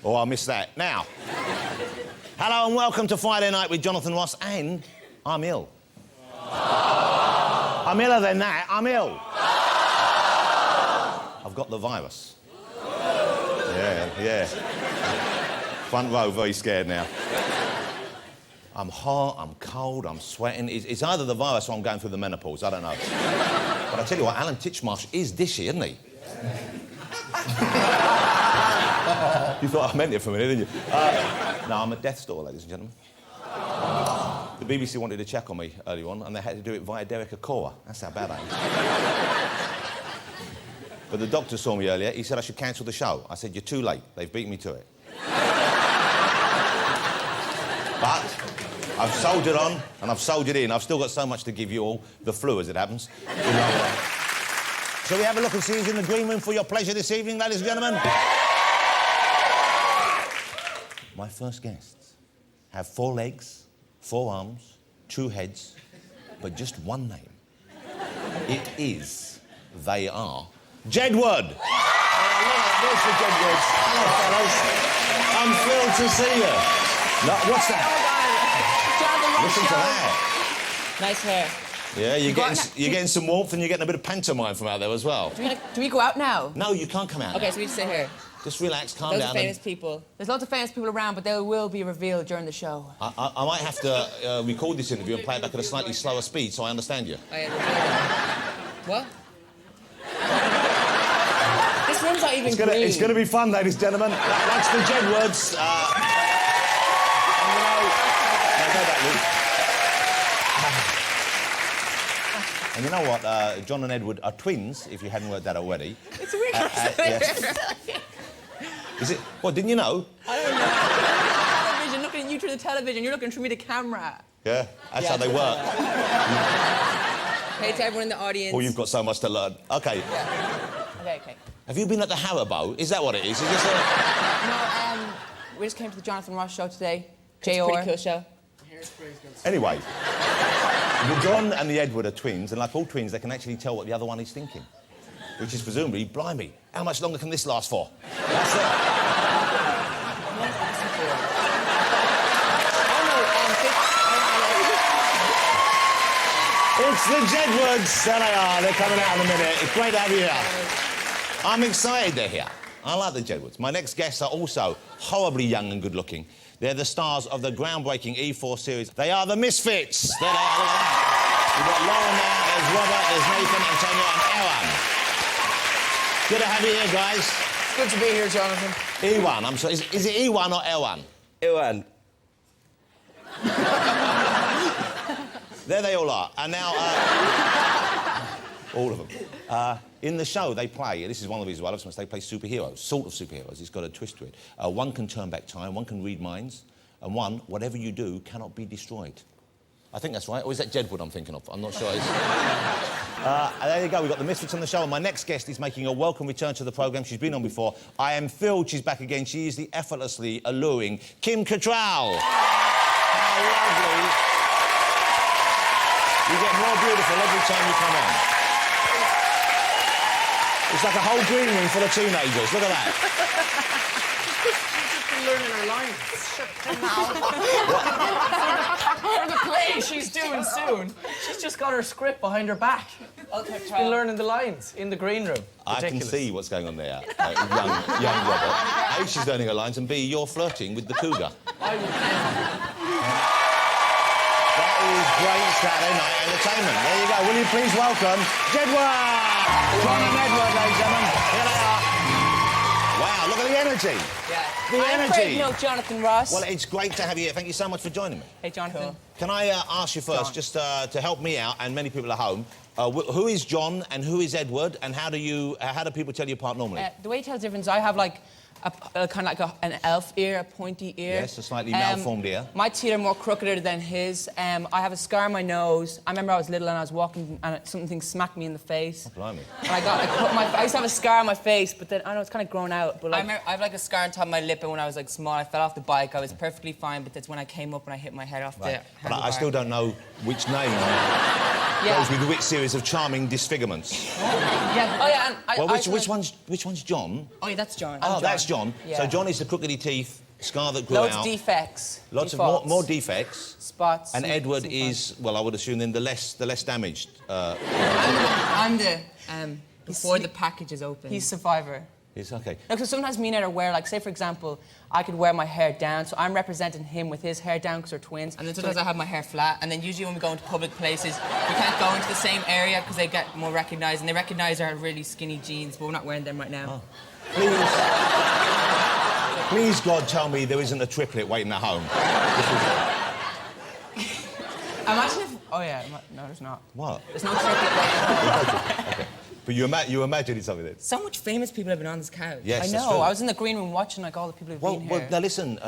Oh, I missed that. Now, hello and welcome to Friday Night with Jonathan Ross, and I'm ill. I'm iller than that. I'm ill. I've got the virus. Yeah. Front row, very scared now. I'm hot, I'm cold, I'm sweating. It's either the virus or I'm going through the menopause, I don't know. But I tell you what, Alan Titchmarsh is dishy, isn't he? You thought I meant it for a minute, didn't you? No, I'm at death's door, ladies and gentlemen. The BBC wanted to check on me earlier on, and they had to do it via Derek Acora. That's how bad I am. But the doctor saw me earlier. He said I should cancel the show. I said, you're too late. They've beat me to it. But I've soldiered on, and I've soldiered in. I've still got so much to give you all. The flu, as it happens. Shall we have a look and see who's in the green room for your pleasure this evening, ladies and gentlemen? My first guests have 4 legs, 4 arms, 2 heads, but just one name. It is, they are, Jedward. There's the Jedwards. Hello, fellas. I'm thrilled to see you. No, what's that? Listen to that. Nice hair. Yeah, you're getting some warmth and you're getting a bit of pantomime from out there as well. Do we go out now? No, you can't come out. Okay, so we just sit here. Just relax, calm down. Loads of famous people. There's lots of famous people around, but they will be revealed during the show. I might have to record this interview and play it back at a slightly slower speed so I understand you. What? This room's not even green. It's going to be fun, ladies and gentlemen. That's the Jedwards. And you know what? John and Edward are twins, if you hadn't worked that already. It's weird. Yes. Is it? What, didn't you know? I don't know. Television, looking at you through the television, you're looking through me the camera. Yeah, that's how they work. Hey to everyone in the audience. Oh, you've got so much to learn. OK. Yeah. OK. Have you been at the Haribo? Is that what it is? Is this a... No, we just came to the Jonathan Ross show today. It's a pretty cool show. Anyway, the John and the Edward are twins, and like all twins, they can actually tell what the other one is thinking. Which is presumably, blimey, how much longer can this last for? That's it. It's the Jedwards. There they are. They're coming out in a minute. It's great to have you here. I'm excited they're here. I like the Jedwards. My next guests are also horribly young and good-looking. They're the stars of the groundbreaking E4 series. They are the Misfits. There they are. We've got Lauren there, there's Robert, there's Nathan, Antonio, and Alan. Good to have you here, guys. It's good to be here, Jonathan. E1, I'm sorry. Is it E1 or L1? E1. There they all are. And now, all of them. In the show, they play, this is one of the reasons why I love so much, they play superheroes, sort of superheroes. It's got a twist to it. One can turn back time, one can read minds, and one, whatever you do, cannot be destroyed. I think that's right. Or is that Jedward I'm thinking of? I'm not sure. There you go. We've got the Misfits on the show, and my next guest is making a welcome return to the programme. She's been on before. I am thrilled she's back again. She is the effortlessly alluring Kim Cattrall. How lovely. You get more beautiful every time you come on. It's like a whole green room full of teenagers. Look at that. She's been learning her lines. For the play she's doing soon, she's just got her script behind her back. She's been learning the lines in the green room. I can see what's going on there, young Robert. A, she's learning her lines, and B, you're flirting with the cougar. I would. That is great Saturday night entertainment. There you go. Will you please welcome Jedward? John and Edward, ladies and gentlemen. Here they are. Wow, look at the energy. Yeah. The energy. No, Jonathan Ross. Well, it's great to have you here. Thank you so much for joining me. Hey, Jonathan. Cool. Can I ask you first, just to help me out and many people at home, who is John and who is Edward, and how do people tell you apart normally? The way you tell the difference, I have like a kind of like an elf ear, a pointy ear. Yes, a slightly malformed ear. My teeth are more crooked than his. I have a scar on my nose. I remember I was little and I was walking and something smacked me in the face. Oh, blimey. And I used to have a scar on my face, but then I know it's kind of grown out. But like, I have like a scar on top of my lip, and when I was like small, I fell off the bike. I was perfectly fine, but that's when I came up and I hit my head off the handlebar. But I still don't know which name. goes with a rich series of charming disfigurements. Yeah. Oh, yeah. And Well, which one's John? Oh, yeah, that's John. Oh, that's John. Yeah. So John is the crookedy teeth, scar that grew Loads out. of defects. Lots Defaults. of more defects. Spots. And Edward is, well, I would assume then the less damaged. I'm the before the package is open. He's survivor. It's okay. No, because sometimes me and Ed are wear, like, say, for example, I could wear my hair down, so I'm representing him with his hair down because we're twins. And then sometimes I have my hair flat, and then usually when we go into public places, we can't go into the same area because they get more recognised, and they recognise our really skinny jeans, but we're not wearing them right now. Oh. Please, God, tell me there isn't a triplet waiting at home. Imagine if... Oh, yeah. No, there's not. What? There's no triplet waiting. Okay. But you imagining something then? So much famous people have been on this couch. Yes, I know. I was in the green room watching, like, all the people who've been here. Well, now listen,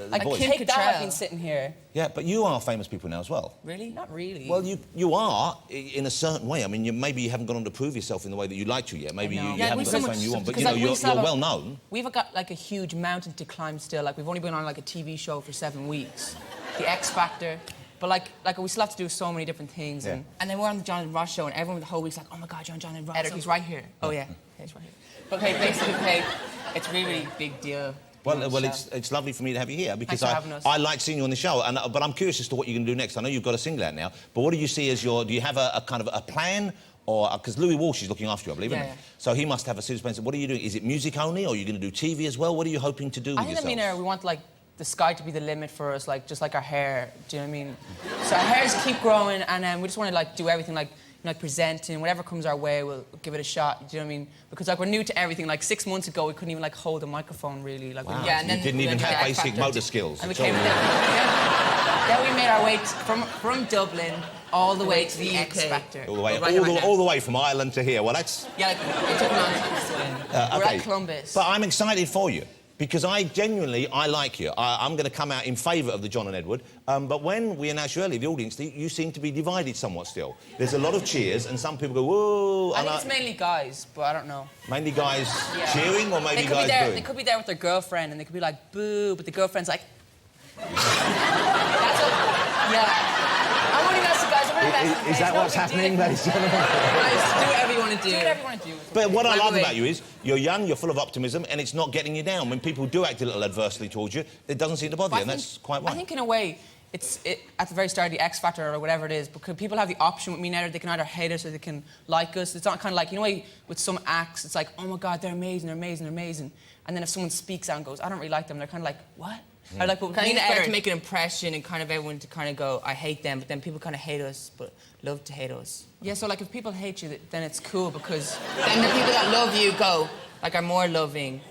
like, boys. Kim Cattrall have been sitting here. Yeah, but you are famous people now as well. Really? Not really. Well, you are, in a certain way. I mean, maybe you haven't gone on to prove yourself in the way that you'd like to yet. Maybe you haven't got the fame you want, but, you know, you're well known. We've got, like, a huge mountain to climb still. Like, we've only been on, like, a TV show for 7 weeks. The X Factor. But, like we still have to do so many different things. Yeah. And then we're on the John and Ross show, and everyone the whole week's like, oh, my God, John and Ross. He's right here. Oh, yeah. He's right here. But, okay, basically, it's really, really big deal. Well, it's lovely for me to have you here because Thanks for having us. I like seeing you on the show. But I'm curious as to what you're going to do next. I know you've got a single out now, but what do you see as your... Do you have a kind of a plan? Or... Because Louis Walsh is looking after you, I believe, isn't he? Yeah. So he must have a serious plan. What are you doing? Is it music only, or are you going to do TV as well? What are you hoping to do with yourself? I think we want, like, the sky to be the limit for us, like, just like our hair. Do you know what I mean? So our hairs keep growing, and we just want to, like, do everything, like presenting, whatever comes our way, we'll give it a shot. Do you know what I mean? Because, like, we're new to everything. Like, 6 months ago, we couldn't even, like, hold a microphone, really. Like, Wow. Yeah, and then you didn't even have basic motor skills. And we came then we made our way from Dublin all the way to the X Factor. All the way from Ireland to here. Well, that's... Yeah, like, it took a long time. We're at Columbus. But I'm excited for you. Because I like you. I'm going to come out in favour of the John and Edward. But when we announced you earlier, the audience, you seem to be divided somewhat still. There's a lot of cheers, and some people go, whoa. I think it's mainly guys, but I don't know. Mainly guys cheering, or maybe guys booing? They could be there with their girlfriend, and they could be like, boo, but the girlfriend's like... That's what... Yeah. I'm only messing, guys. I'm only messing. Is that what's happening, ladies and gentlemen? Guys, do whatever you want to do. Do whatever you want to do. But what I love about you is you're young, you're full of optimism, and it's not getting you down. When people do act a little adversely towards you, it doesn't seem to bother you, and that's quite right. I think, in a way, it's at the very start of the X Factor or whatever it is, because people have the option with me now, they can either hate us or they can like us. It's not kind of like, you know, with some acts, it's like, oh my God, they're amazing, they're amazing, they're amazing. And then if someone speaks out and goes, I don't really like them, they're kind of like, what? Or like, but kind of to make an impression and kind of everyone to kind of go, I hate them, but then people kind of hate us, but love to hate us. Yeah, so like if people hate you, then it's cool because then the people that love you go, like, are more loving.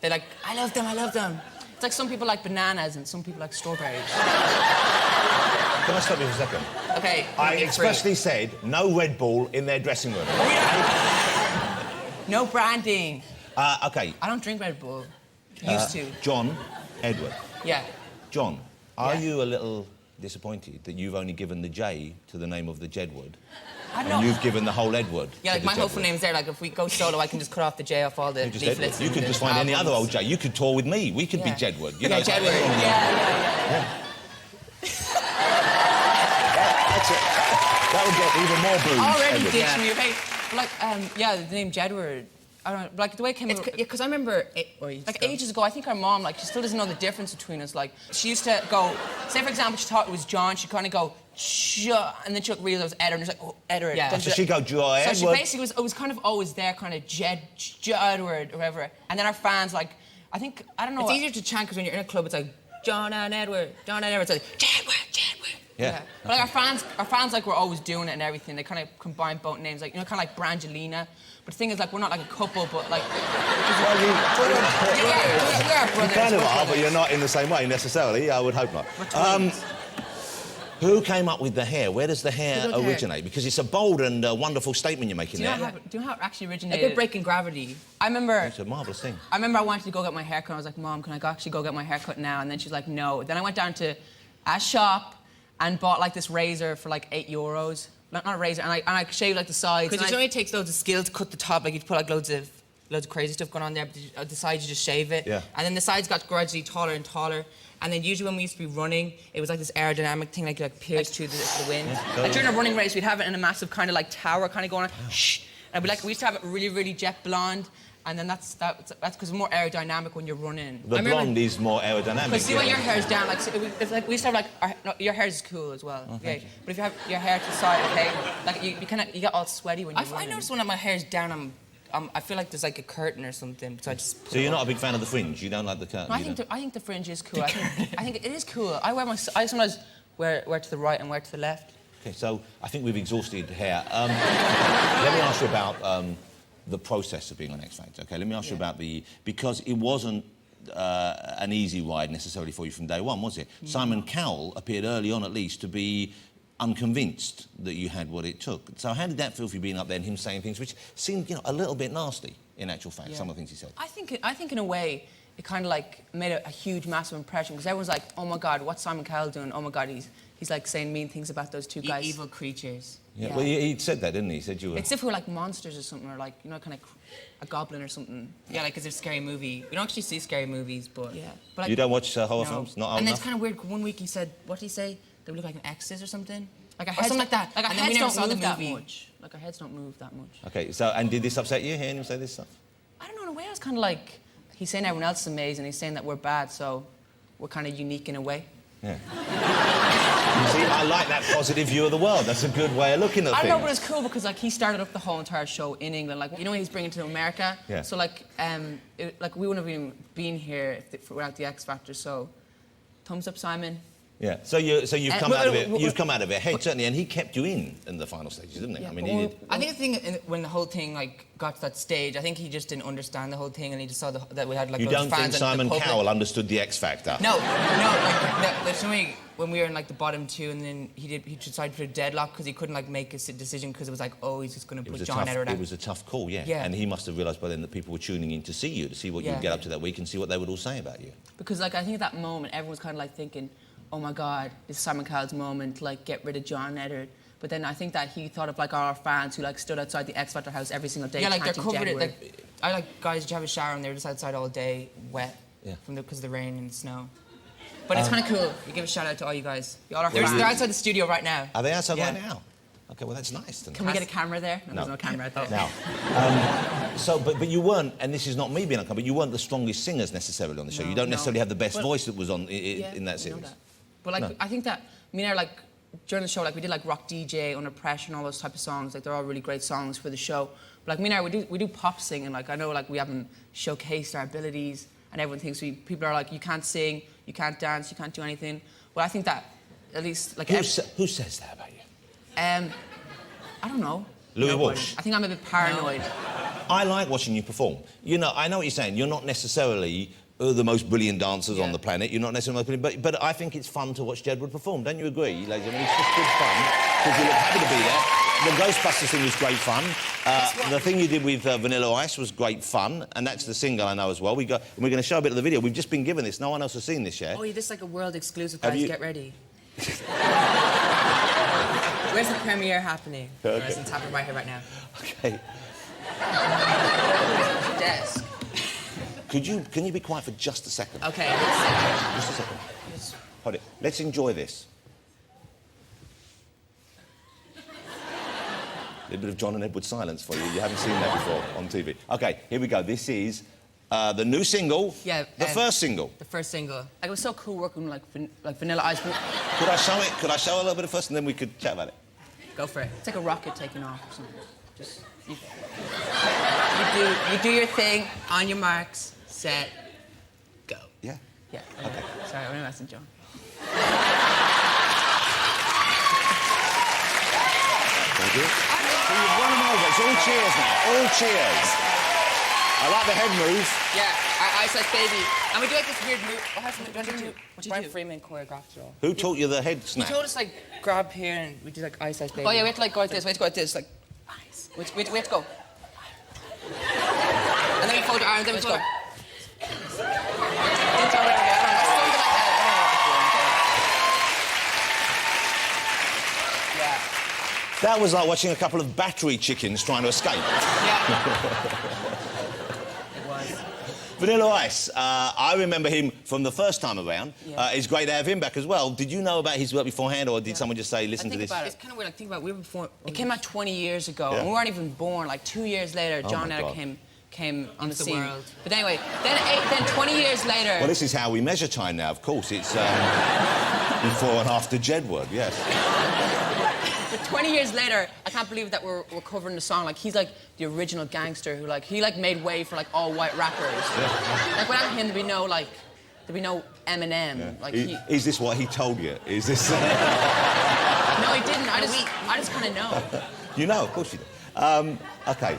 They're like, I love them, I love them. It's like some people like bananas and some people like strawberries. Can I stop you for a second? Okay. I expressly said no Red Bull in their dressing room. No branding. OK. I don't drink Red Bull. Used to. John, Edward. Yeah. John, are you a little disappointed that you've only given the J to the name of the Jedward? And you've given the whole Edward. Yeah, like my whole full name's there. Like if we go solo, I can just cut off the J off all the leaflets. You could just find any other old J. You could tour with me. We could be Jedward. You know, Jedward. Yeah. That's it. That would get even more booze. Already ditched me, okay? Like, the name Jedward. I don't know, like the way it came out. Yeah, because I remember, like ages ago, I think our mom, like, she still doesn't know the difference between us. Like, she used to go, say for example, she thought it was John, she'd kind of go, and then she'd realize it was Edward, and she's like, oh, Edward. Yeah. So she'd go, Joy, so she basically it was kind of always there, kind of Jedward, or whatever. And then our fans, like, I don't know. It's easier to chant because when you're in a club, it's like, John and Edward, John and Edward. It's like, Jedward. Yeah. But like our fans like were always doing it and everything. They kind of combine both names, like, you know, kind of like Brangelina. But the thing is, like, we're not like a couple, but like. Well, we are brothers. You kind of are, but you're not in the same way necessarily. I would hope not. Who came up with the hair? Where does the hair originate? Because it's a bold and wonderful statement you're making there. Do you know how it actually originated? A bit breaking gravity. I remember... It's a marvellous thing. I remember I wanted to go get my hair cut. I was like, Mom, can I actually go get my hair cut now? And then she's like, no. Then I went down to a shop and bought, like, this razor for, like, €8. Not a razor. And I shaved, like, the sides. Because it only takes loads of skill to cut the top. Like, you'd put, like, loads of loads of crazy stuff going on there, but the sides you just shave it. Yeah. And then the sides got gradually taller and taller. And then usually when we used to be running, it was like this aerodynamic thing, like you pierce through the wind. Yeah. Like during a running race, we'd have it in a massive kind of like tower kind of going on. Shh. And we used to have it really, really jet blonde. And then that's because it's more aerodynamic when you're running. The blonde is more aerodynamic. But see when your hair's down, like, so it's like we used to have like your hair is cool as well. Oh, yeah. But if you have your hair to the side, okay, like you get all sweaty when you're running. I noticed when my hair's down, I feel like there's like a curtain or something. So I just. So you're not a big fan of the fringe? You don't like the curtain? No, I think the fringe is cool. I think it is cool. I sometimes wear to the right and wear to the left. Okay, so I think we've exhausted hair. Let me ask you about the process of being on X Factor. Okay, let me ask you about because it wasn't an easy ride necessarily for you from day one, was it? Mm. Simon Cowell appeared early on, at least, to be unconvinced that you had what it took. So how did that feel for you being up there and him saying things which seemed, a little bit nasty, in actual fact, some of the things he said? I think in a way, it kind of like made a huge, massive impression because everyone's like, oh my God, what's Simon Cowell doing? Oh my God, he's like saying mean things about those two guys. Evil creatures. Yeah. Well, he said that, didn't he? He said you were... It's if we're like monsters or something, or like, kind of a goblin or something. Yeah, like, because it's a scary movie. We don't actually see scary movies, but... Yeah. But like, you don't watch horror films? Not old And enough? it's kind of weird. One week he said, what did he say? They would look like an exorcist or something? Like our Or heads something like that. Like our And then we heads never don't saw the move that movie. much. Like our heads don't move that much. Okay, so, and did this upset you, hearing him say this stuff? I don't know, in a way I was kind of like, he's saying everyone else is amazing, he's saying that we're bad, so we're kind of unique in a way. Yeah. See, I like that positive view of the world. That's a good way of looking at things. I don't know, but it's cool because like he started up the whole entire show in England. Like, when he's bringing it to America. Yeah. So like, we wouldn't have even been here without the X Factor. So, thumbs up, Simon. Yeah. So you've come out of it. You've come out of it. Hey, certainly, and he kept you in the final stages, didn't he? Yeah, I mean, he did. I think the thing when the whole thing like got to that stage, I think he just didn't understand the whole thing, and he just saw that we had like You loads don't of fans think and Simon the public. Cowell understood the X Factor? No, like there's no way when we were in like the bottom two, and then he decided to put a deadlock because he couldn't like make a decision because it was like, oh, he's just going to put John Edward out. It was a tough call, yeah. Yeah. And he must have realised by then that people were tuning in to see you, to see what you'd get up to that week and see what they would all say about you. Because like I think at that moment everyone was kind of like thinking, oh my God, it's Simon Cowell's moment, like get rid of John Edward. But then I think that he thought of like our fans who like stood outside the X Factor house every single day. Yeah, like they're chanting covered it. Jedward. Like I like guys who have a shower and they're just outside all day, wet, Yeah. because of the rain and the snow. But it's kind of cool. You give a shout out to all you guys. You all are They're fans. outside the studio right now. Are they outside Yeah. right now? Okay, well, that's nice. Can we get a camera there? No, No. there's no camera out there. Now, but you weren't, and this is not me being uncomfortable, but you weren't the strongest singers necessarily on the show. No, you don't no. necessarily have the best Well, voice that was on Yeah, in that I know series. that. But like, No. I think that me and I like during the show, like we did like Rock DJ, Under Pressure, and all those type of songs. Like they're all really great songs for the show. But like me and I, we do pop singing. Like I know like we haven't showcased our abilities, and everyone thinks people are like, you can't sing, you can't dance, you can't do anything. Well, I think that at least like Who says that about you? I don't know. Louis Nobody. Walsh. I think I'm a bit paranoid. I like watching you perform. I know what you're saying. You're not necessarily the most brilliant dancers on the planet. You're not necessarily the most brilliant, but I think it's fun to watch Jedward perform. Don't you agree, ladies? I mean, it's just good fun because you look happy to be there. The Ghostbusters thing was great fun. The thing you did with Vanilla Ice was great fun, and that's the single I know as well. We're going to show a bit of the video. We've just been given this. No one else has seen this yet. Oh, this is like a world exclusive, Have guys. you- Get ready. Where's the premiere happening? Okay. It's happening right here, right now. Okay. Desk. Can you be quiet for just a second? Okay. Just a second. Hold it. Let's enjoy this. A little bit of John and Edward silence for you. You haven't seen that before on TV. Okay, here we go. This is the new single. Yeah, The first single. The first single. Like it was so cool working like Vanilla Ice. Could I show it? Could I show a little bit of first, and then we could chat about it? Go for it. It's like a rocket taking off or something. Just You do your thing. On your marks. Set. Go. Yeah. yeah. Okay. Sorry, I'm messing, John. Thank you. So you've won them over. It's all cheers now. All cheers. I like the head move. Yeah. Ice Ice Baby. And we do like this weird move. What did you do? Brian Freeman choreographed it all. Who taught you the head He snap? told us like grab here and we did like Ice Ice Baby. Oh yeah, we have to like go like this. We have to go like this, like. Ice. We have to go. And then we fold our arms. Then we go. That was like watching a couple of battery chickens trying to escape. Yeah. Vanilla Ice. I remember him from the first time around. Yeah. It's great to have him back as well. Did you know about his work beforehand, or did someone just say, listen to this? About It's kind of weird. Like, think about it. We were before. It came out 20 years ago, Yeah. and we weren't even born. Like 2 years later, John my Edder God. came on the the scene. world. But anyway, then 20 years later. Well, this is how we measure time now, of course. It's before and after Jedward, yes. But 20 years later, I can't believe that we're covering the song. Like, he's like the original gangster who, like, he like made way for like all white rappers. Yeah. Like, without him, there'd be no Eminem. Yeah. Like, Is this what he told you? Is this... no, he didn't. I just kind of know. You know, of course you do. OK.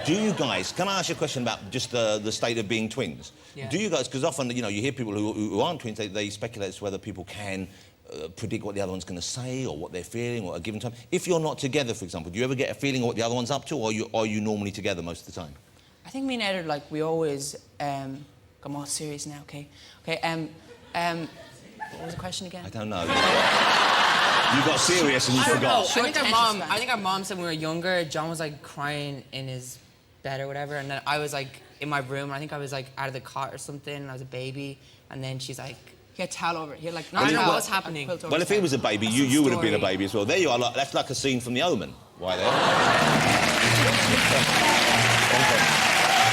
Do you guys... Can I ask you a question about just the state of being twins? Yeah. Do you guys... Because often, you know, you hear people who aren't twins, they speculate as to whether people can predict what the other one's going to say or what they're feeling or at a given time. If you're not together, for example, do you ever get a feeling of what the other one's up to, or are you normally together most of the time? I think me and Edward, like, we always... I'm all serious now, OK? OK, what was the question again? I don't know. You got serious and you forgot. I think our mom said when we were younger, John was like crying in his bed or whatever, and then I was like in my room, and I think I was like out of the cot or something, and I was a baby, and then she's like, he had towel over, he had like, I don't know what's happening. Well, if he was a baby, you would have been a baby as well. There you are. That's like a scene from The Omen. Why there? I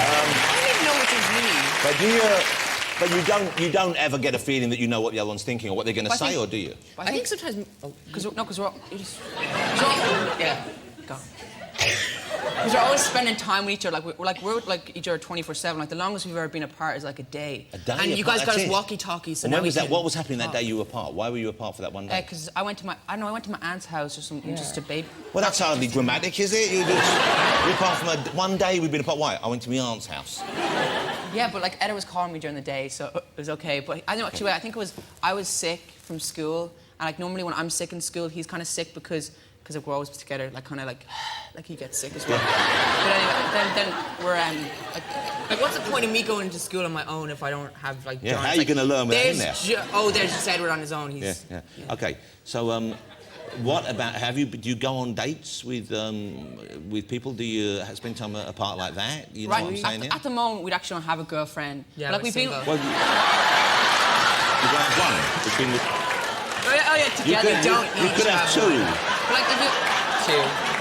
don't even know what this means. But you don't ever get a feeling that you know what the other one's thinking or what they're going to say, or do you? I think sometimes, because we're all, yeah, go. Because we're always spending time with each other. Like we're with each other 24/7. Like the longest we've ever been apart is like a day. A day. And you apart, guys got that's us it. walkie-talkies. So And now when was we that? can What was happening that talk. day you were apart? Why were you apart for that one day? Because I went to my aunt's house or something, just to baby. Well, that's hardly dramatic, is it? You're apart from one day we've been apart. Why? I went to my aunt's house. Yeah, but like Edda was calling me during the day, so it was okay. But I know actually, I think it was I was sick from school, and like normally when I'm sick in school, he's kind of sick because we're always together, like kind of like he gets sick as well. But anyway, then we're like what's the point of me going to school on my own if I don't have like Yeah, John? how are you going to learn with that in there? There's just Edward on his own. He's, Yeah. OK, so what about do you go on dates with people? Do you spend time apart like that? You know what I'm saying? At the moment, we actually don't have a girlfriend. Yeah, like we're we've been. single. Well, you don't have one. Between the... Oh yeah, together. You could have two. But like if you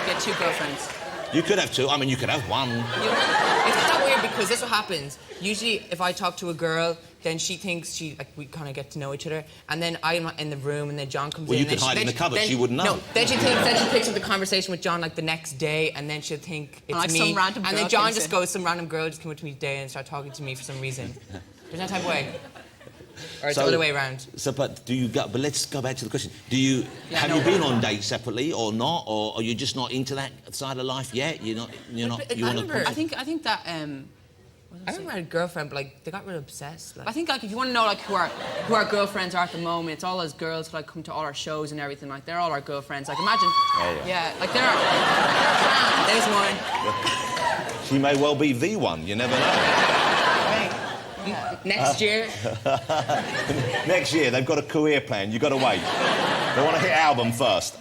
get two girlfriends. You could have two. I mean, you could have one. It's kind of weird because this is what happens. Usually, if I talk to a girl, then she thinks we kind of get to know each other, and then I'm in the room, and then John comes in. Well, you and could hide in the cupboard. She wouldn't know. No, then she picks up the conversation with John like the next day, and then she'll think it's like me. some random and then girl John thinks just it. goes, some random girl just came up to me today and started talking to me for some reason. There's no type of way. Or it's the other way around. So, but do you go? But let's go back to the question. Do you have you been on dates separately or not, or are you just not into that side of life yet? You're not. You want to. I think that. I remember I had a girlfriend, but like they got really obsessed. Like. I think like if you want to know like who our girlfriends are at the moment, it's all those girls who like come to all our shows and everything. Like they're all our girlfriends. Like imagine. Yeah. Like they're there's one. She may well be the one. You never know. Next year. Next year, they've got a career plan. You've got to wait. They want to hit album first.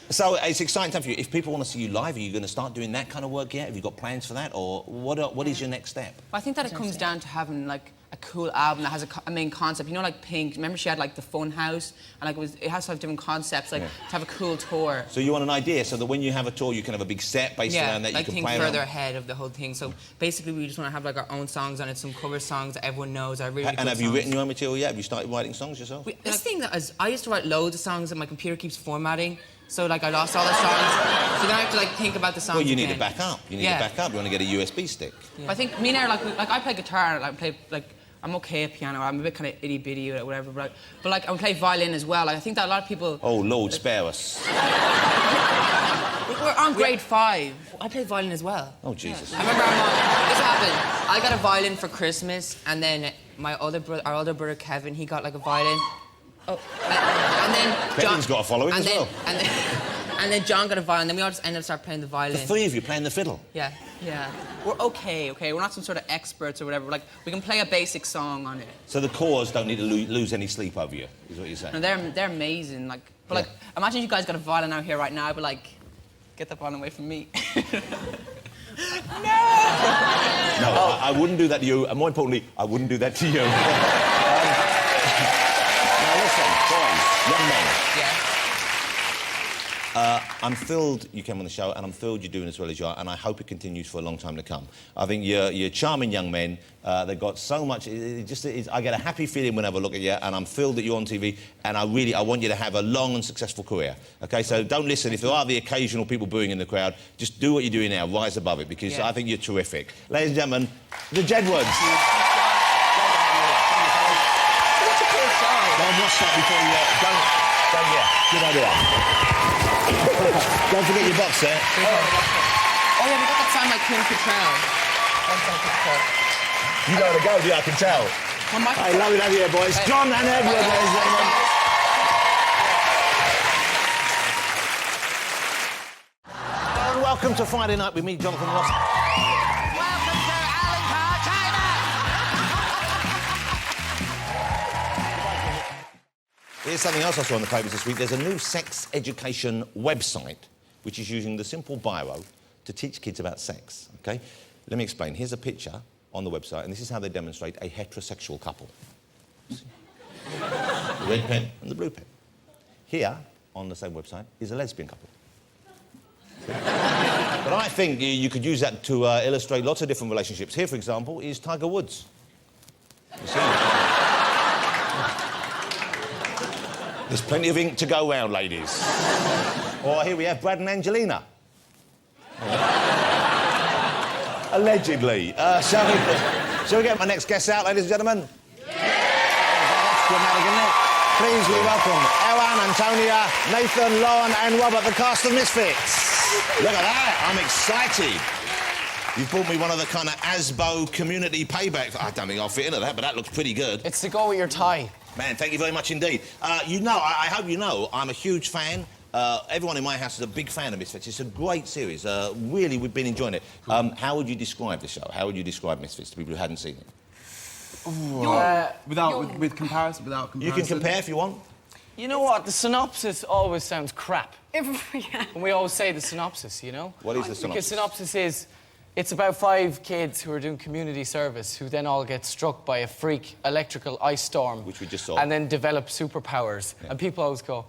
So it's exciting time for you. If people want to see you live, are you going to start doing that kind of work yet? Have you got plans for that, or what is your next step? I think that it comes down to having like a cool album that has a main concept. You know, like Pink. Remember she had like the Fun House, and like it has to have different concepts, like to have a cool tour. So you want an idea so that when you have a tour, you can have a big set based around that. Like you can think play further around. ahead of the whole thing. So basically, we just want to have like our own songs on it, some cover songs that everyone knows. Are really And cool have you songs. written your own material yet? Have you started writing songs yourself? This thing that I used to write loads of songs, and my computer keeps formatting. So like I lost all the songs. So then I have to like think about the songs. Well, you need again. to back up. You need to back up. You want to get a USB stick. I think me and her, like I play guitar, I play like I'm okay at piano. I'm a bit kind of itty bitty or whatever, but like I play violin as well. Like, I think that a lot of people. Oh Lord, spare us. We're on grade 5. I play violin as well. Oh Jesus. I remember this happened. I got a violin for Christmas, and then our older brother Kevin, he got like a violin. Oh, and then Kevin's got a following and as then, well. And then John got a violin. Then we all just ended up start playing the violin. The three of you playing the fiddle. Yeah. We're okay. We're not some sort of experts or whatever. Like, we can play a basic song on it. So the chorus don't need to lose any sleep over you, is what you're saying? No, they're amazing. Like, but like, imagine you guys got a violin out here right now, but like, get the violin away from me. No! No, I wouldn't do that to you, and more importantly, I wouldn't do that to you. Now listen, boys, young men. Yeah. I'm thrilled you came on the show, and I'm thrilled you're doing as well as you are, and I hope it continues for a long time to come. I think you're charming young men. They've got so much. I get a happy feeling whenever I look at you, and I'm thrilled that you're on TV. And I want you to have a long and successful career. Okay, so don't listen if there are the occasional people booing in the crowd. Just do what you're doing now. Rise above it, because I think you're terrific, ladies and gentlemen. The Jedwards. Don't watch that before you don't. Yeah, good idea. Don't forget your box set. Oh yeah, we got that sound like Cattrall. You gotta go, yeah, I can tell. Hey, lovely to have you here, boys. John and Edward, ladies and gentlemen. And welcome to Friday Night with me, Jonathan Ross. Welcome to Alan Carr, China! Here's something else I saw in the papers this week. There's a new sex education website which is using the simple biro to teach kids about sex, OK? Let me explain. Here's a picture on the website, and this is how they demonstrate a heterosexual couple. See? The red pen and the blue pen. Here, on the same website, is a lesbian couple. See? But I think you could use that to illustrate lots of different relationships. Here, for example, is Tiger Woods. You see? There's plenty of ink to go round, ladies. Or here we have Brad and Angelina. Allegedly. Shall we get my next guest out, ladies and gentlemen? Yeah! That's dramatic, isn't it? Please, we welcome Alan, Antonia, Nathan, Lauren and Robert, the cast of Misfits. Look at that. I'm excited. You've brought me one of the kind of ASBO community payback. I don't think I'll fit into that, but that looks pretty good. It's to go with your tie. Man, thank you very much indeed. You know, I hope you know, I'm a huge fan. Everyone in my house is a big fan of Misfits. It's a great series. Really, we've been enjoying it. How would you describe the show? How would you describe Misfits to people who hadn't seen it? With comparison, without comparison. You can compare if you want. You know what? The synopsis always sounds crap. Yeah. And we always say the synopsis, you know? What is the synopsis? Because synopsis is, it's about 5 kids who are doing community service who then all get struck by a freak electrical ice storm. Which we just saw. And then develop superpowers. Yeah. And people always go,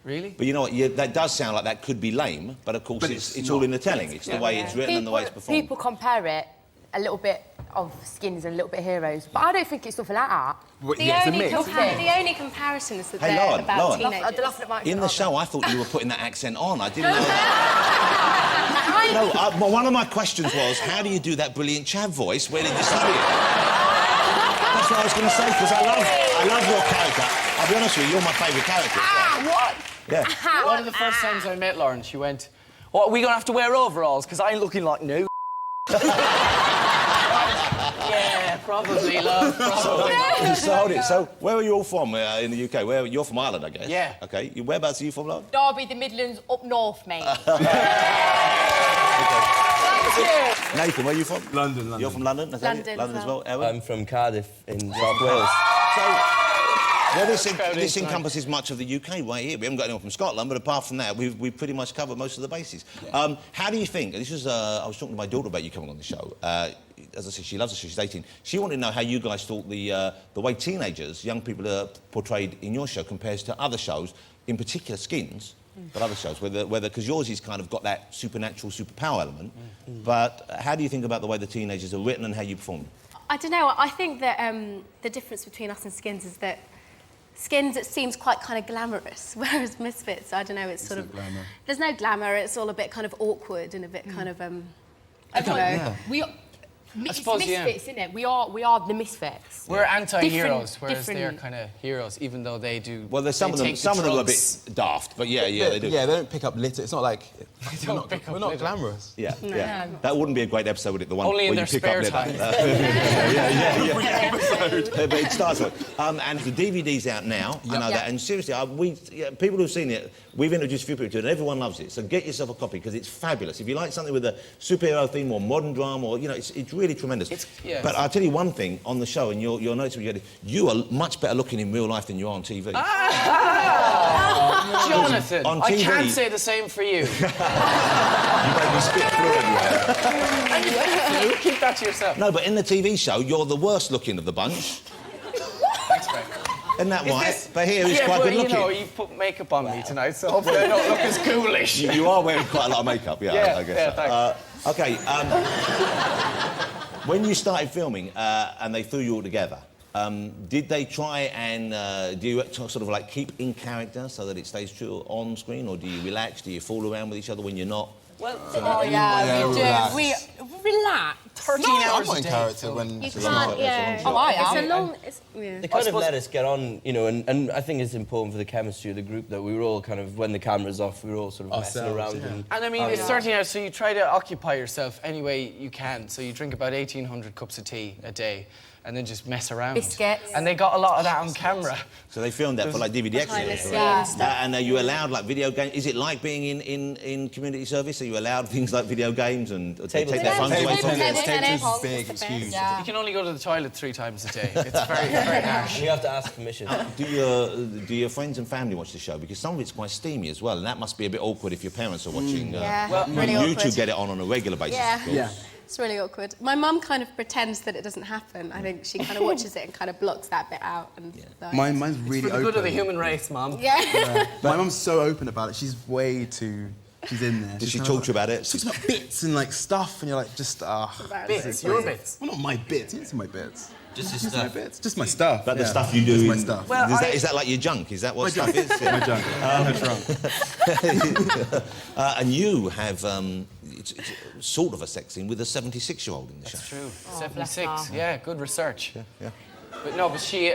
really? But you know what? Yeah, that does sound like that could be lame, but of course it's all in the telling. It's the way it's written and the way it's performed. People compare it a little bit of Skins and a little bit Heroes, but I don't think it's something like that. The only comparison is that Hey, they're Lauren, about Lauren. teenagers. In the show, I thought you were putting that accent on. I didn't know that. No, one of my questions was, how do you do that brilliant Chav voice? Where did you study it? That's what I was going to say, because I love your character. I'll be honest with you, you're my favourite character. What? Yeah. One of the first times I met Lauren, she went, "What, are we going to have to wear overalls? Because I ain't looking like new." Yeah, probably, love. Probably. So, where are you all from in the UK? You're from Ireland, I guess? Yeah. OK. Whereabouts are you from, Lauren? Derby, the Midlands, up north, mate. Nathan, where are you from? London. You're from London? London as well. Aaron? I'm from Cardiff in South Wales. Well, this encompasses much of the UK right here. We haven't got anyone from Scotland, but apart from that, we've pretty much covered most of the bases. Yeah. How do you think... This was... I was talking to my daughter about you coming on the show. As I said, she loves the show. She's 18. She wanted to know how you guys thought the way teenagers, young people, are portrayed in your show compares to other shows, in particular Skins, but other shows, because yours has kind of got that supernatural, superpower element. But how do you think about the way the teenagers are written and how you perform? I don't know. I think that the difference between us and Skins is that Skins, it seems quite kind of glamorous, whereas Misfits, I don't know, it's sort of... glamour. There's no glamour, it's all a bit kind of awkward and a bit kind of, I don't know. It's suppose, Misfits, isn't it? We are the Misfits. We're anti-heroes, whereas different- they're kind of heroes, even though they do... Well, there's some of them are a bit daft, but yeah, they do. Yeah, they don't pick up litter. It's not like... We're not litter. glamorous. Yeah, yeah. That wouldn't be a great episode, would it? The one Only in where their you pick up spare litter. time. But it starts with. And the DVD's out now. I know that. And seriously, people who've seen it, we've introduced a few people to it, and everyone loves it. So get yourself a copy because it's fabulous. If you like something with a superhero theme or modern drama, or it's really tremendous. But I'll tell you one thing on the show, and you'll notice when you are much better looking in real life than you are on TV. Jonathan, On I TV can't say the same for you. You make me spit fluid, yeah. And you keep that to yourself. No, but in the TV show, you're the worst looking of the bunch. Thanks, Greg. Isn't that right? But here, he's Yeah, quite but good looking. you know, you've put makeup on me tonight, so hopefully I don't look as ghoulish. You are wearing quite a lot of makeup, yeah, Yeah, I guess. yeah, so. Okay, when you started filming and they threw you all together, did they try and do you sort of like keep in character so that it stays true on screen, or do you relax? Do you fool around with each other when you're not? Well, Oh, yeah, we do. relax. We relax. 13 I'm hours not a in day. character when... You it's can't, not- yeah. Oh, I It's am. a long... It's, yeah. They kind of let us get on, you know, and I think it's important for the chemistry of the group that we were all kind of, when the camera's off, we were all sort of messing Ourselves, around. yeah. And And I mean, it's 13 hours, so you try to occupy yourself any way you can. So you drink about 1,800 cups of tea a day and then just mess around. Biscuits. And they got a lot of that on camera. So they filmed that for like DVD Behind the extras. scenes stuff. And are you allowed like video games? Is it like being in community service? Are you allowed things like video games and they Table take their phones tennis. away from you? Table Table tennis. tennis is big, It's it's the best. huge. Yeah. You can only go to the toilet 3 times a day. It's very, very harsh. you have to ask permission. Do your friends and family watch the show? Because some of it's quite steamy as well, and that must be a bit awkward if your parents are watching. Yeah, Well, really you awkward. two get it on a regular basis. Yeah. Of course. Yeah. It's really awkward. My mum kind of pretends that it doesn't happen. I think she kind of watches it and kind of blocks that bit out. And so- Mine's really For the open. good of the human race, Mum. Yeah. My mum's so open about it. She's way too... She's in there. Does she She's talk to you about it? She talks about bits and like stuff, and you're like, just Bits, your bits. Well, not my bits. It's my bits. Just your Just my stuff. bits. Just my stuff. But the yeah. stuff you do Just my in- stuff. Well, Is that like your junk? Is that what my stuff junk. is? Yeah. My junk. I'm drunk. And you have it's sort of a sex scene with a 76-year-old in the show. True. bless 76. her. Yeah, good research. Yeah. But no, but she...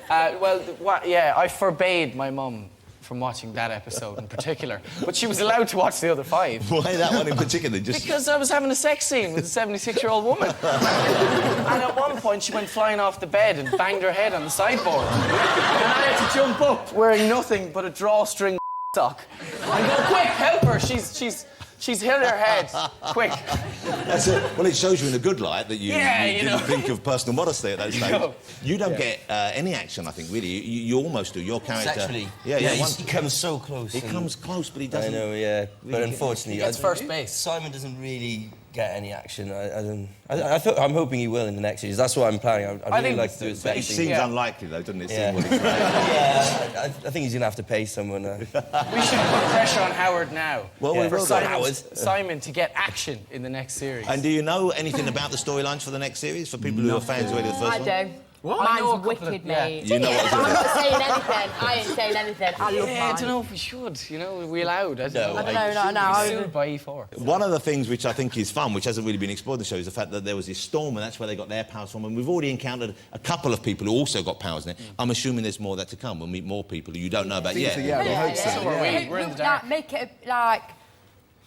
I forbade my mum from watching that episode in particular. But she was allowed to watch the other 5. Why that one in particular? Just Because I was having a sex scene with a 76-year-old woman. And at one point, she went flying off the bed and banged her head on the sideboard. And I had to jump up wearing nothing but a drawstring sock and go, quick, help her, she's hit her head, quick. That's it. Well, it shows you in a good light that you, Yeah, you you didn't know. think of personal modesty at that stage. No. You don't get any action, I think, really. You almost do. Your character... Sexually. Yeah. He comes so close. He and- comes close, but he I doesn't... know, yeah. But unfortunately... He gets first base. Simon doesn't really get any action. I'm hoping he will in the next series. That's what I'm planning. I'd really think like to do a But sex it scene. seems Yeah. unlikely, though, doesn't it? Yeah. Seeing what he's like. Yeah, I think he's going to have to pay someone. We should put pressure on Howard now. Well, we for will do. Simon to get action in the next series. And do you know anything about the storylines for the next series? For people who are fans already of the first I one? do. I know a Mine's couple wicked, of- yeah. mate. You know what I'm not saying anything. I ain't saying anything. I love Yeah, I mine. don't know if we should. You know, are we allowed? I don't know. I don't know. We'll be sued by E4. One of the things which I think is fun, which hasn't really been explored in the show, is the fact that there was this storm, and that's where they got their powers from. And we've already encountered a couple of people who also got powers in it. I'm assuming there's more of that to come. We'll meet more people who you don't know about yet. Yeah, I hope so. So are we. We're in the dark. Like, make it like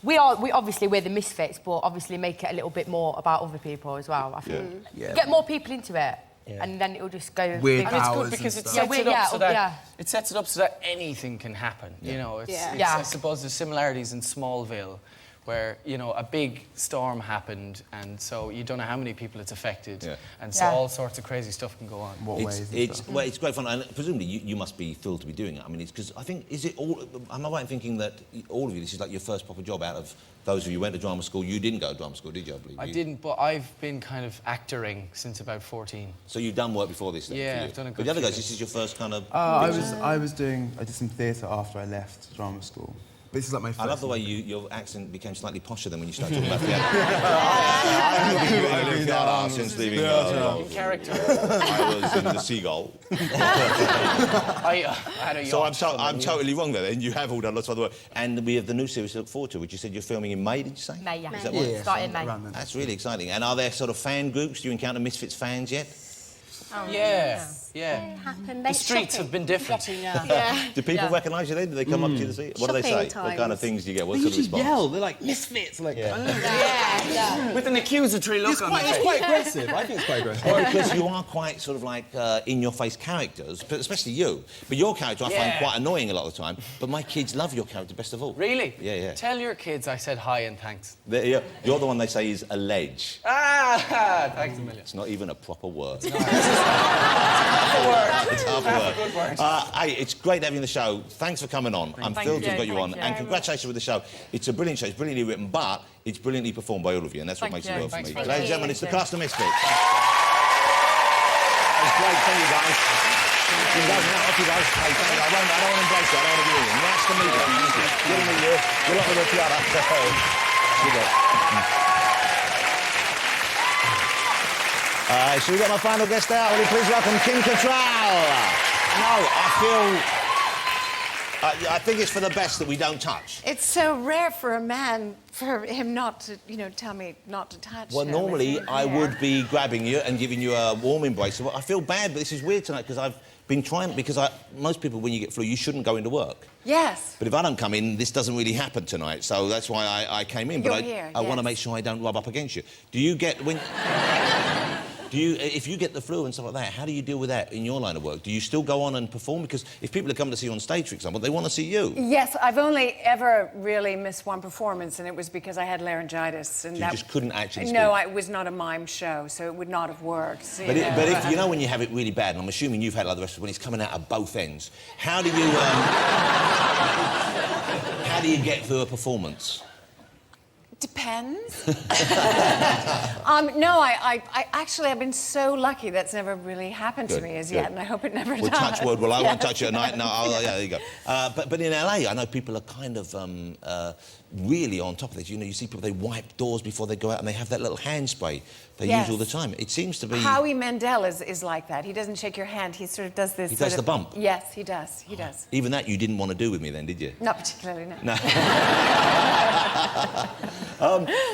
we obviously we're the Misfits, but obviously make it a little bit more about other people as well. I think get more people into it, and then it'll just go Weird And it's powers good and because it stuff. sets it up so that yeah. it sets it up so that anything can happen. You know, it's, Yeah. it's Yeah. I suppose there's similarities in Smallville, where you know a big storm happened, and so you don't know how many people it's affected, Yeah. and so Yeah. all sorts of crazy stuff can go on. What ways and It's stuff. well, it's great fun, and presumably you must be thrilled to be doing it. I mean, it's because I think is it all? Am I right in thinking that all of you, this is like your first proper job out of those of you who went to drama school? You didn't go to drama school, did you? I believe I you? didn't, but I've been kind of actoring since about 14. So you've done work before this? Then, Yeah, for you. I've done a But good the other few guys, this is your first kind of. I did some theatre after I left drama school. This is like my first. I love the way your accent became slightly posher than when you started talking about theatre. Since leaving. In character. I was in the Seagull. I had a So yacht. I'm totally wrong there. Then you have all done lots of other work, and we have the new series to look forward to, which you said you're filming in May. Did you say? May, yeah. Is that Yeah. right? Starting May. around then. That's really exciting. And are there sort of fan groups? Do you encounter Misfits fans yet? Yeah. Happen. The streets have been different. Yeah. Do people recognise you then? Do they come up to you to see? What do they say? Shopping What kind of times. things do you get? What They sort of usually response? yell. They're like Misfits. Like, With an accusatory look on their it's face. quite aggressive. I think it's quite aggressive. Well, because you are quite sort of like in-your-face characters, but especially you. But your character I find Yeah. quite annoying a lot of the time. But my kids love your character best of all. Really? Yeah, yeah. Tell your kids I said hi and thanks. You're the one they say is a ledge. Ah, thanks a million. It's not even a proper word. This is It's half a word. Hey, it's great having you on the show. Thanks for coming on. I'm thrilled to have got you on. And congratulations with the show. It's a brilliant show. It's brilliantly written, but it's brilliantly performed by all of you, and that's what makes it work for me. Ladies and gentlemen, it's the cast of Misfits. That's great. Thank you, guys. You can go now. Off you go. Hey, thank you. I don't want to embrace you. I don't want to be in. Nice to meet you. Thank you. Good to meet you. Good luck with the theatre. Good luck. Shall we get my final guest out? Will you please welcome Kim Cattrall? No, I think it's for the best that we don't touch. It's so rare for a man, for him not to, you know, tell me not to touch Well, him. normally I would be grabbing you and giving you a warm embrace. I feel bad, but this is weird tonight because I've been trying, because most people, when you get flu, you shouldn't go into work. Yes. But if I don't come in, this doesn't really happen tonight, so that's why I came in. You're But here, I want to yes. make sure I don't rub up against you. Do you get, if you get the flu and stuff like that, how do you deal with that in your line of work? Do you still go on and perform? Because if people are coming to see you on stage, for example, they want to see you. Yes, I've only ever really missed one performance, and it was because I had laryngitis. And So you just couldn't actually speak? No, it was not a mime show, so it would not have worked. So, But if you know when you have it really bad, and I'm assuming you've had it like the rest of us, when it's coming out of both ends, how do you how do you get through a performance? Depends. No, I actually, I've been so lucky that's never really happened to me as yet, and I hope it never Well, does. touch wood. Well, I won't Yes. touch it at night. No, yeah, there you go. But in LA, I know people are kind of really on top of this. You know, you see people, they wipe doors before they go out, and they have that little hand spray they use all the time. It seems to be... Howie Mandel is like that. He doesn't shake your hand. He sort of does this. He does the bump? Yes, he does. He does. Even that you didn't want to do with me then, did you? Not particularly, no. No.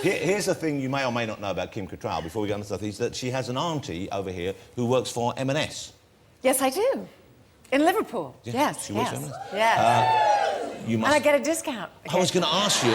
Here's a thing you may or may not know about Kim Cattrall before we go on to stuff, is that she has an auntie over here who works for M&S. Yes, I do. In Liverpool. Yeah, Yes, she works yes. for M&S. Yes. You must... And I get a discount. I was going to ask you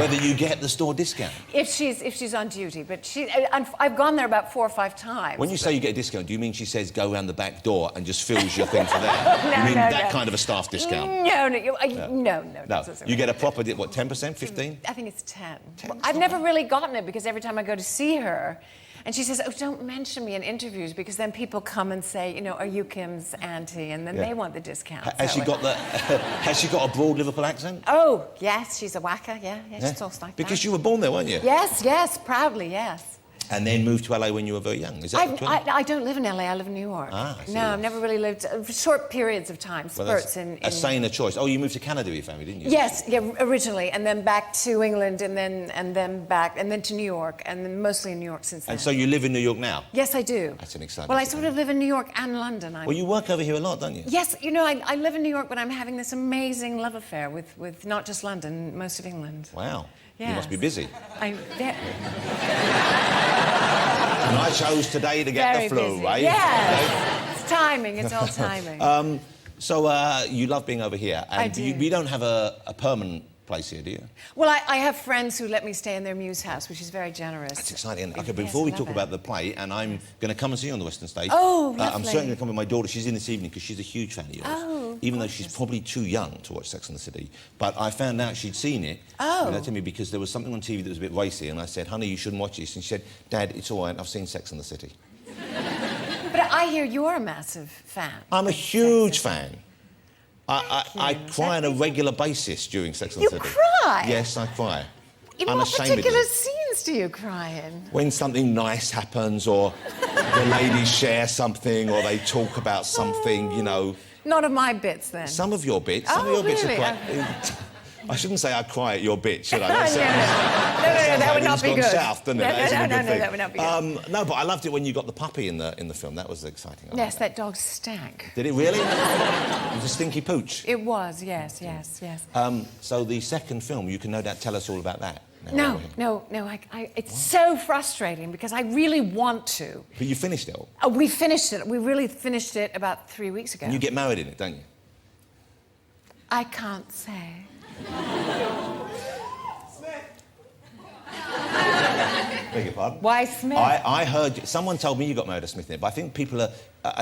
whether you get the store discount. If she's on duty, but I've gone there about 4 or 5 times. When you say you get a discount, do you mean she says go around the back door and just fills your thing for that? No, you mean no, that no. kind of a staff discount? No. No. that's what You get a proper, what, 10%, 15? I think it's 10. I've never really gotten it because every time I go to see her, and she says, oh, don't mention me in interviews because then people come and say, you know, are you Kim's auntie? And then they want the discount. Has she got has she got a broad Liverpool accent? Oh, yes, she's a whacker, yeah, she's all like Because that. you were born there, weren't you? Yes, proudly, yes. And then moved to LA when you were very young, is that correct? I don't live in LA, I live in New York. Ah, I see. No, I've never really lived, short periods of time, spurts in... A saner choice. Oh, you moved to Canada with your family, didn't you? Yes, yeah, originally, and then back to England, and then back, and then to New York, and then mostly in New York since then. And so you live in New York now? Yes, I do. That's an exciting Well, I thing. sort of live in New York and London. Well, you work over here a lot, don't you? Yes, you know, I live in New York, but I'm having this amazing love affair with not just London, most of England. Wow. You Yes. must be busy. And I chose today to get Very the flu, busy. right? Yes. It's timing, it's all timing. So you love being over here. And I do. You don't have a permanent place here, do you? Well, I have friends who let me stay in their muse house, which is very generous. That's exciting. Okay, Yes, before we I talk love about it. the play, and I'm going to come and see you on the Western Stage. Oh, I'm lovely. certainly going to come with my daughter. She's in this evening because she's a huge fan of yours. Oh, even though she's probably too young to watch Sex and the City. But I found out she'd seen it. Oh. And that to me because there was something on TV that was a bit racy, and I said, honey, you shouldn't watch this. And she said, Dad, it's all right, I've seen Sex and the City. But I hear you're a massive fan. I'm a huge fan. I cry on a regular basis during Sex and the You City. cry? Yes, I cry. In what Unashamedly. particular scenes do you cry in? When something nice happens, or the ladies share something, or they talk about something, you know. Not of my bits, then. Some of your bits. Some Oh, of your bits really? are quite. I shouldn't say I cry at your bits, should I? No, that would not be good. South, doesn't it? That isn't a good thing. that would not be good. No, but I loved it when you got the puppy in the film. That was exciting. I Yes, liked that dog stank. Did it really? It was a stinky pooch. It was, yes. So the second film, you can no doubt tell us all about that. No, it's so frustrating because I really want to. But you finished it all. We finished it. We really finished it about 3 weeks ago. And you get married in it, don't you? I can't say. Beg your pardon? Why Smith? I heard... Someone told me you got married to Smith in it, but I think people are...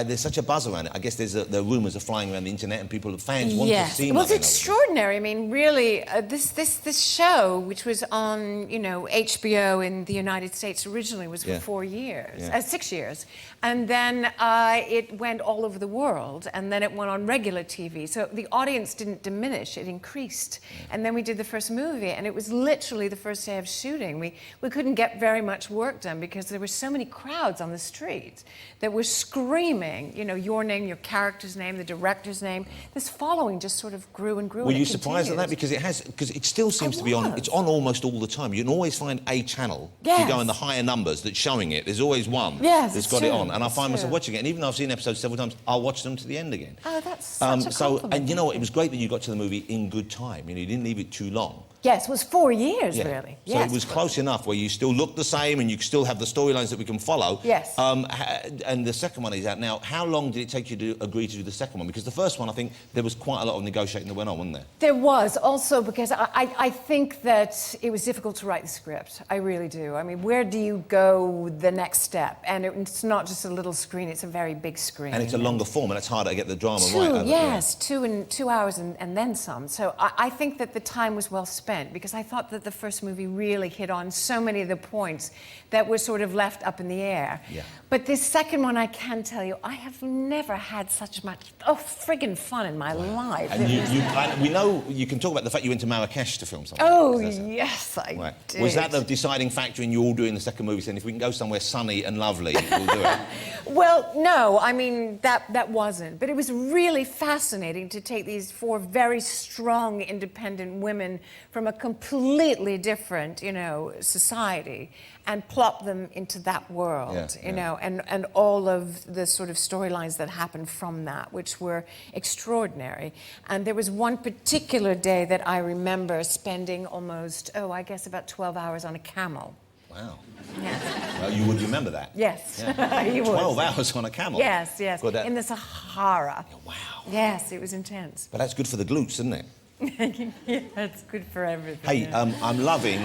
there's such a buzz around it. I guess the rumours are flying around the internet and fans want to see Well, it's Marlene. extraordinary. I mean, really, this show, which was on, you know, HBO in the United States originally, was for 4 years, 6 years. And then it went all over the world, and then it went on regular TV. So the audience didn't diminish, it increased. And then we did the first movie, and it was literally the first day of shooting. We couldn't get very much work done because there were so many crowds on the street that were screaming, you know, your name, your character's name, the director's name. This following just sort of grew and grew. Were you surprised at that? Because it still seems to be on. It's on almost all the time. You can always find a channel. Yes. You go in the higher numbers that's showing it. There's always one that's got it on. And I find myself watching it. And even though I've seen episodes several times, I'll watch them to the end again. Oh, that's such a compliment. And you know what? It was great that you got to the movie in good time. You know, you didn't leave it too long. Yes, it was 4 years, really. So Yes. it was close enough where you still look the same and you still have the storylines that we can follow. Yes. And the second one is out now. How long did it take you to agree to do the second one? Because the first one, I think there was quite a lot of negotiating that went on, wasn't there? There was, also because I think that it was difficult to write the script. I really do. I mean, where do you go the next step? And it's not just a little screen, it's a very big screen. And it's a longer form, and it's harder to get the drama right. Yes, 2 hours and then some. So I think that the time was well spent because I thought that the first movie really hit on so many of the points that were sort of left up in the air. Yeah. But this second one, I can tell you, I have never had such much friggin' fun in my life. And we know you can talk about the fact you went to Marrakesh to film something. Oh, yes, I did. Was that the deciding factor in you all doing the second movie, saying if we can go somewhere sunny and lovely, we'll do it? Well, no, I mean, that wasn't. But it was really fascinating to take these 4 very strong, independent women from a completely different, you know, society and plop them into that world, you know, and all of the sort of storylines that happened from that, which were extraordinary. And there was one particular day that I remember spending almost, I guess about 12 hours on a camel. Wow. Yes. Well, you would remember that. Yes, Yeah. you would. 12 hours on a camel. Yes, yes. In the Sahara. Yeah, wow. Yes, it was intense. But that's good for the glutes, isn't it? Yeah, it's good for everything. Hey, I'm loving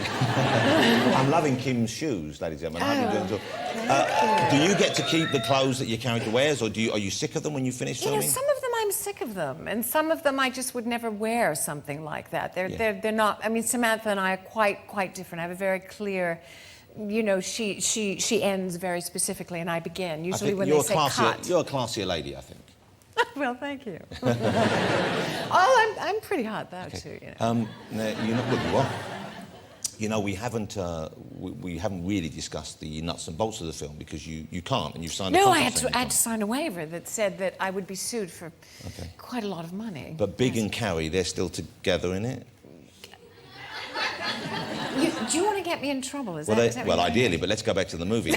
Kim's shoes, ladies and gentlemen. Do you get to keep the clothes that your character wears, or are you sick of them when you finish filming? You know, some of them I'm sick of them, and some of them I just would never wear something like that. They're not. I mean, Samantha and I are quite different. I have a very clear. You know, she ends very specifically, and I begin. Usually when they say cut. You're a classier lady, I think. Well, thank you. Oh, I'm pretty hot though too. You know. You're not good. You are. You know, we haven't really discussed the nuts and bolts of the film because you can't, and you've signed. No, I had to sign a waiver that said that I would be sued for quite a lot of money. But Big and Carrie, they're still together in it. Do you want to get me in trouble? Is that Well, ideally, but let's go back to the movie.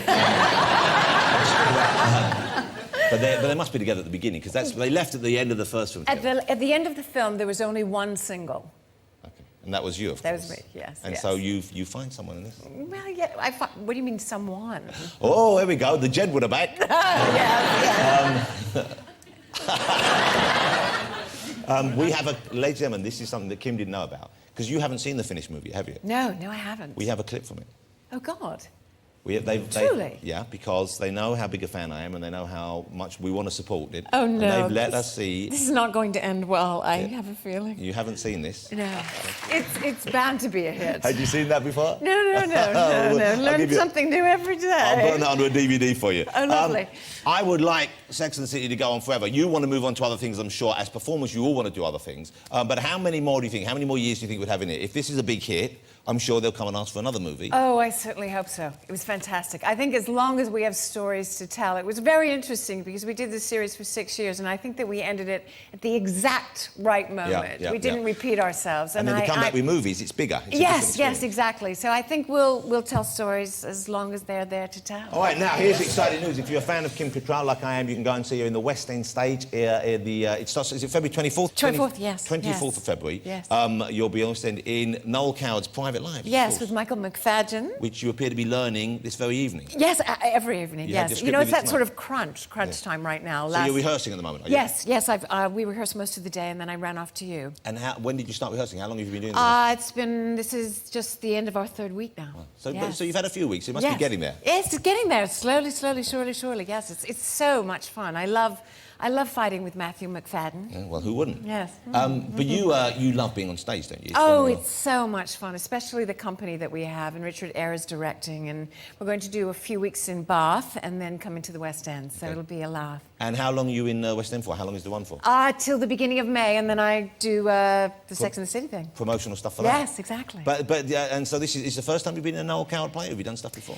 But they must be together at the beginning, because they left at the end of the first film. At the end of the film, there was only one single. Okay. And that was you, of course. That was me, yes. And so you find someone in this? Well, yeah, what do you mean, someone? Oh, here we go. The Jedward are back. We have ladies and gentlemen, this is something that Kim didn't know about, because you haven't seen the finished movie, have you? No, I haven't. We have a clip from it. Oh, God. Truly? Yeah, because they know how big a fan I am and they know how much we want to support it. Oh, no. And they've let us see... This is not going to end well, I have a feeling. You haven't seen this? No. It's bound to be a hit. Had you seen that before? No. Learn something new every day. I'll put that onto a DVD for you. Oh, lovely. I would like Sex and the City to go on forever. You want to move on to other things, I'm sure. As performers, you all want to do other things. But how many more do you think, how many more years do you think we'd have in it? If this is a big hit, I'm sure they'll come and ask for another movie. Oh, I certainly hope so. It was fantastic. I think as long as we have stories to tell, it was very interesting because we did this series for 6 years, and I think that we ended it at the exact right moment. We didn't repeat ourselves. And then to come back with movies, it's bigger. It's yes, exactly. So I think we'll tell stories as long as they're there to tell. All right, now here's exciting news. If you're a fan of Kim Cattrall, like I am, you can go and see her in the West End stage. It starts. Is it February 24th? 24th, yes. 24th of February. Yes. You'll be on West End in Noel Coward's private Private Lives. of Yes, course, with Michael McFadden. which you appear to be learning this very evening. Yes, every evening, You had your yes. script You know, with it's you that sort tonight? of crunch time right now. So you're rehearsing at the moment, are you? Yes, we rehearsed most of the day and then I ran off to you. And when did you start rehearsing? How long have you been doing this? This is just the end of our 3rd week now. So, Yes. so you've had a few weeks. It must be getting there. Yes, it's getting there. Slowly, surely. Yes, it's so much fun. I love fighting with Matthew McFadden. Yeah, well, who wouldn't? Yes. But you love being on stage, don't you? It's so much fun, especially the company that we have. And Richard Eyre is directing. And we're going to do a few weeks in Bath and then come into the West End. So it'll be a laugh. And how long are you in West End for? How long is the one for? Till the beginning of May. And then I do the Sex and the City thing. Promotional stuff for that? Yes, exactly. And so this is the first time you've been in an old Coward play? Have you done stuff before?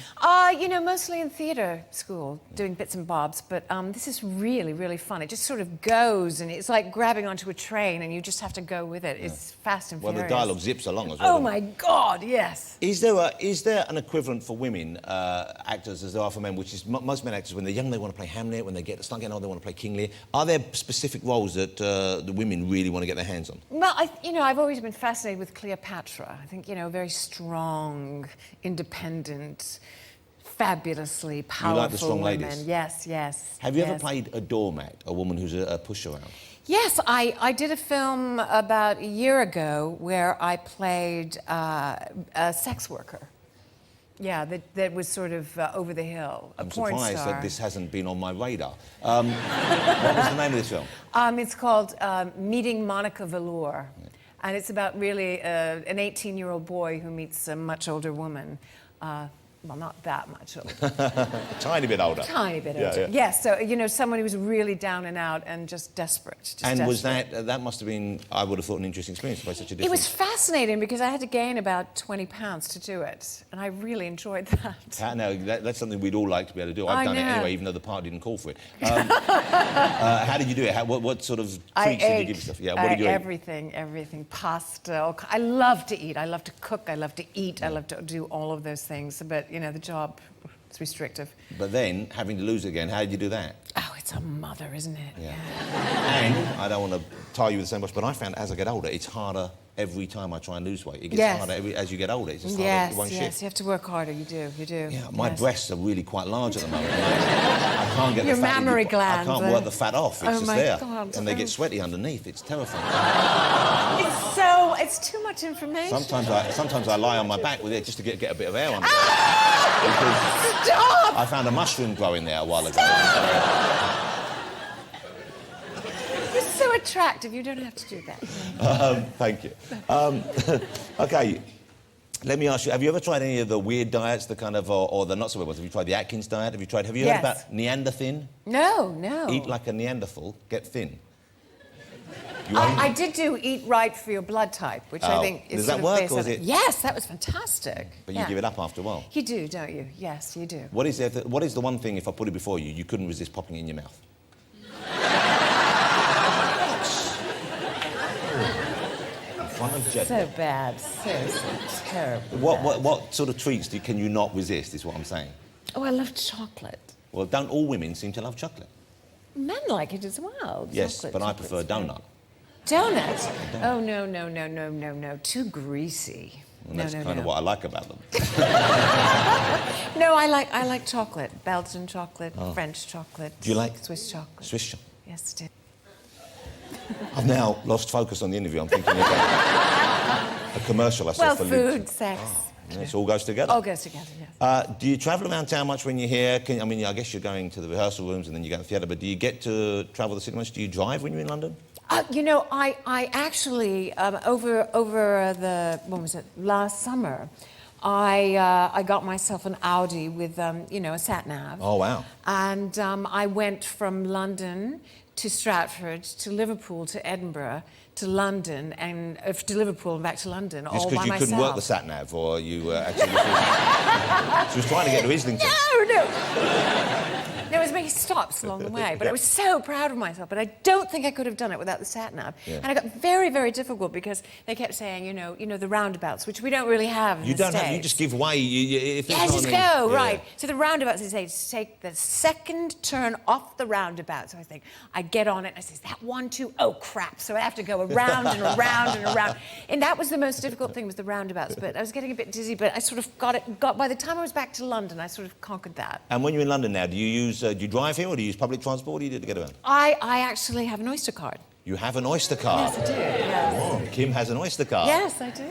Mostly in theatre school, doing bits and bobs. But this is really, really fun. It just sort of goes, and it's like grabbing onto a train, and you just have to go with it. It's fast and furious. Well, the dialogue zips along as well. Oh my God, yes. Is there an equivalent for women actors as there are for men? Which is most men actors, when they're young, they want to play Hamlet. When they start getting old, they want to play King Lear. Are there specific roles that the women really want to get their hands on? Well, I've always been fascinated with Cleopatra. I think, very strong, independent, fabulously powerful You like the strong women. ladies? Yes. Have you ever played a doormat, a woman who's a push-around? Yes, I did a film about a year ago where I played a sex worker. Yeah, that was sort of over the hill, a I'm porn surprised star. that this hasn't been on my radar. What was the name of this film? It's called Meeting Monica Velour. And it's about really an 18-year-old boy who meets a much older woman. Well, not that much older. A tiny bit older. Tiny bit older. Yeah. Yes, so, someone who was really down and out and just desperate. Was that must have been, I would have thought, an interesting experience to play such a different... It was fascinating because I had to gain about 20 pounds to do it, and I really enjoyed that. No, that's something we'd all like to be able to do. I've done it know. anyway, even though the part didn't call for it. How did you do it? What sort of treats did you give yourself? Yeah, what did you eat? Everything. Pasta. I love to eat. I love to cook. I love to eat. I love to do all of those things. But, the job is restrictive. But then, having to lose again, how did you do that? Oh, it's a mother, isn't it? Yeah. And I don't want to tie you with the same brush, but I found as I get older, it's harder every time I try and lose weight. It gets harder as you get older. It's just harder. Yes, you have to work harder. You do. Yeah, my breasts are really quite large at the moment. I can't get Your the fat. mammary glands. I can't work the fat off. It's just my there, God. and they get sweaty underneath. It's terrifying. It's too much information. Sometimes I lie on my back with it just to get a bit of air under it. Stop! I found a mushroom growing there a while ago. You're so attractive. You don't have to do that. Thank you. Okay, let me ask you: have you ever tried any of the weird diets, the kind of, or the not so weird ones? Have you tried the Atkins diet? Have you heard about Neanderthin? No. Eat like a Neanderthal, get thin. I did do Eat Right for Your Blood Type, which I think is Does sort that of work, based or on is it? Yes, that was fantastic. But you give it up after a while. You do, don't you? Yes, you do. What is the one thing, if I put it before you couldn't resist popping in your mouth? In front of Jedward. So bad. So terrible. What sort of treats can you not resist, is what I'm saying. Oh, I love chocolate. Well, don't all women seem to love chocolate? Men like it as well. Yes, Chocolate, but I prefer chocolate's donut. Donut? Oh, no. Too greasy. And that's kind of what I like about them. No, I like chocolate. Belgian chocolate, French chocolate. Do you like Swiss chocolate? Swiss chocolate? Yes, I do. I've now lost focus on the interview. I'm thinking about a commercial I saw for food, Luke. sex. It all goes together. All goes together, yes. Do you travel around town much when you're here? I guess you're going to the rehearsal rooms and then you go to the theatre, but do you get to travel the city much? Do you drive when you're in London? I actually, over last summer, I got myself an Audi with, a sat-nav. Oh, wow. And I went from London to Stratford, to Liverpool, to Edinburgh, to London, and to Liverpool and back to London, all by myself. Just because you couldn't work the sat-nav, or you actually... She was trying to get to Islington. No. No, it was three stops along the way. But I was so proud of myself. But I don't think I could have done it without the sat-nav. And it got very, very difficult because they kept saying, you know, the roundabouts, which we don't really have in You the don't have, States. you just give way. If it's Just on go, the- right. So the roundabouts, they say, take the second turn off the roundabout. So I think, I get on it, and I say, is that 1, 2? Oh, crap. So I have to go around and around and around. And that was the most difficult thing, was the roundabouts. But I was getting a bit dizzy, but I sort of by the time I was back to London, I sort of conquered that. And when you're in London now, do you drive here or do you use public transport? What do you do to get around? I actually have an Oyster card. You have an Oyster card? Yes, I do, yes. Oh, Kim has an Oyster card. Yes, I do.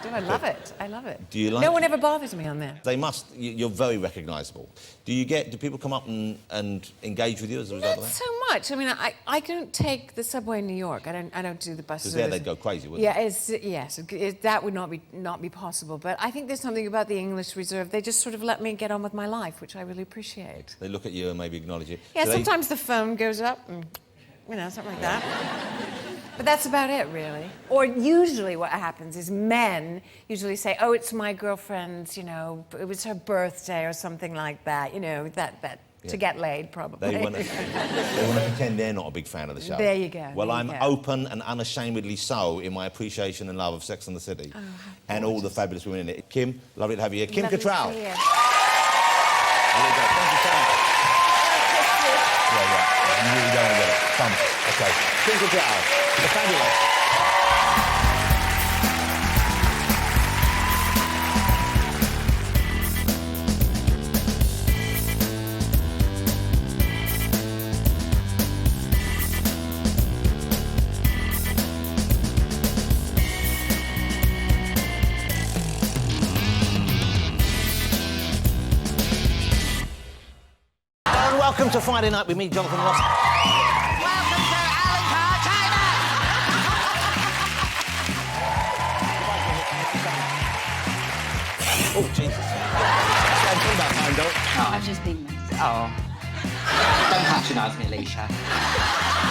I love it. I love it. Do you like No it? one ever bothers me on there. They must. You're very recognisable. Do people come up and engage with you as a result Not of that? so much. I mean, I don't take the subway in New York. I don't do the buses. Because there they'd go crazy, wouldn't Yeah, that would not be possible. But I think there's something about the English Reserve. They just sort of let me get on with my life, which I really appreciate. they? They look at you and maybe acknowledge you. Yeah, Do they- sometimes the phone goes up and, something like that. But that's about it, really. Or usually what happens is men usually say, oh, it's my girlfriend's, it was her birthday or something like that, to get laid, probably. They want to pretend they're not a big fan of the show. There you go. Well, there you I'm go. open and unashamedly so in my appreciation and love of Sex and the City and all the fabulous women in it. Kim, lovely to have you here. Kim Lovely to Cattrall. see you. There you go. Thank you so much. Yeah. You really don't want to get it. Come. Okay. Kim Cattrall. The fabulous. And welcome to Friday Night with me, Jonathan Ross. Welcome to Alan Carr China! Oh, Jesus. I'm talking about time, don't No, I've just been... Oh. Don't patronise me, Alicia.